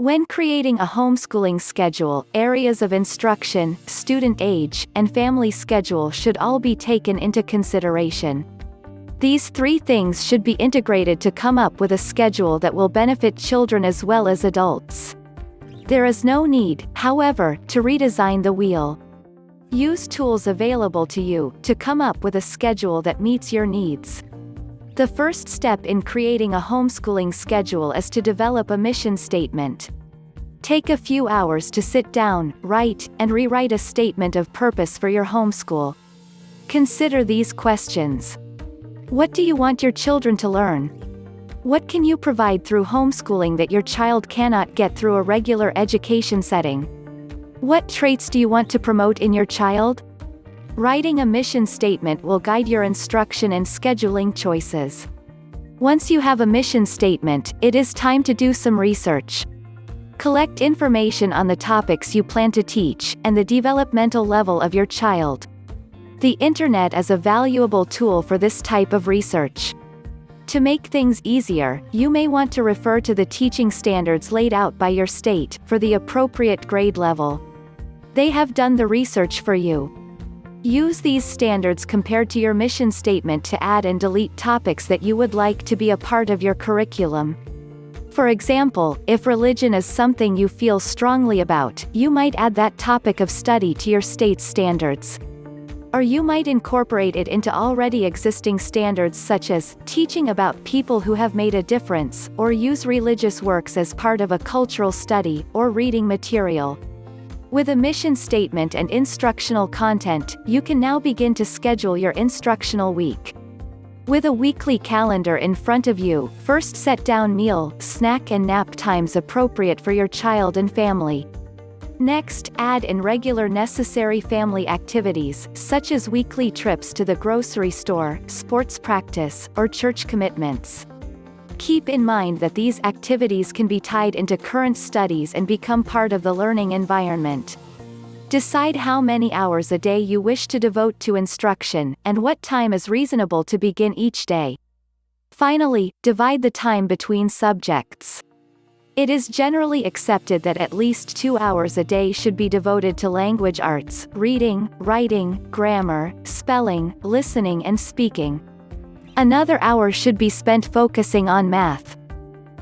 When creating a homeschooling schedule, areas of instruction, student age, and family schedule should all be taken into consideration. These three things should be integrated to come up with a schedule that will benefit children as well as adults. There is no need, however, to redesign the wheel. Use tools available to you to come up with a schedule that meets your needs. The first step in creating a homeschooling schedule is to develop a mission statement. Take a few hours to sit down, write, and rewrite a statement of purpose for your homeschool. Consider these questions. What do you want your children to learn? What can you provide through homeschooling that your child cannot get through a regular education setting? What traits do you want to promote in your child? Writing a mission statement will guide your instruction and scheduling choices. Once you have a mission statement, it is time to do some research. Collect information on the topics you plan to teach, and the developmental level of your child. The internet is a valuable tool for this type of research. To make things easier, you may want to refer to the teaching standards laid out by your state, for the appropriate grade level. They have done the research for you. Use these standards compared to your mission statement to add and delete topics that you would like to be a part of your curriculum. For example, if religion is something you feel strongly about, you might add that topic of study to your state's standards. Or you might incorporate it into already existing standards such as teaching about people who have made a difference, or use religious works as part of a cultural study, or reading material. With a mission statement and instructional content, you can now begin to schedule your instructional week. With a weekly calendar in front of you, first set down meal, snack and nap times appropriate for your child and family. Next, add in regular necessary family activities, such as weekly trips to the grocery store, sports practice, or church commitments. Keep in mind that these activities can be tied into current studies and become part of the learning environment. Decide how many hours a day you wish to devote to instruction, and what time is reasonable to begin each day. Finally, divide the time between subjects. It is generally accepted that at least 2 hours a day should be devoted to language arts, reading, writing, grammar, spelling, listening and speaking. Another hour should be spent focusing on math.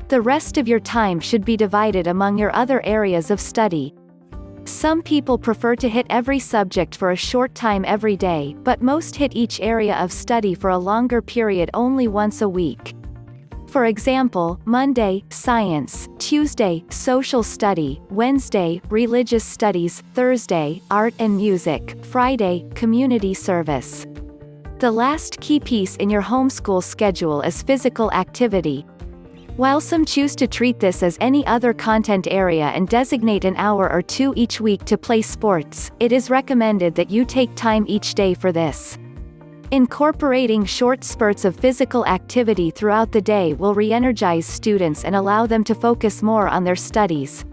The rest of your time should be divided among your other areas of study. Some people prefer to hit every subject for a short time every day, but most hit each area of study for a longer period only once a week. For example, Monday, science; Tuesday, social study; Wednesday, religious studies; Thursday, art and music; Friday, community service. The last key piece in your homeschool schedule is physical activity. While some choose to treat this as any other content area and designate an hour or two each week to play sports, it is recommended that you take time each day for this. Incorporating short spurts of physical activity throughout the day will re-energize students and allow them to focus more on their studies.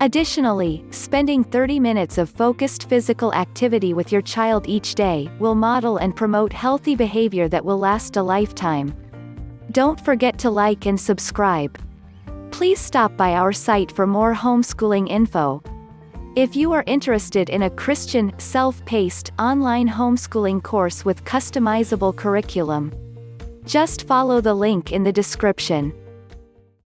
Additionally, spending 30 minutes of focused physical activity with your child each day will model and promote healthy behavior that will last a lifetime. Don't forget to like and subscribe. Please stop by our site for more homeschooling info. If you are interested in a Christian, self-paced, online homeschooling course with customizable curriculum, just follow the link in the description.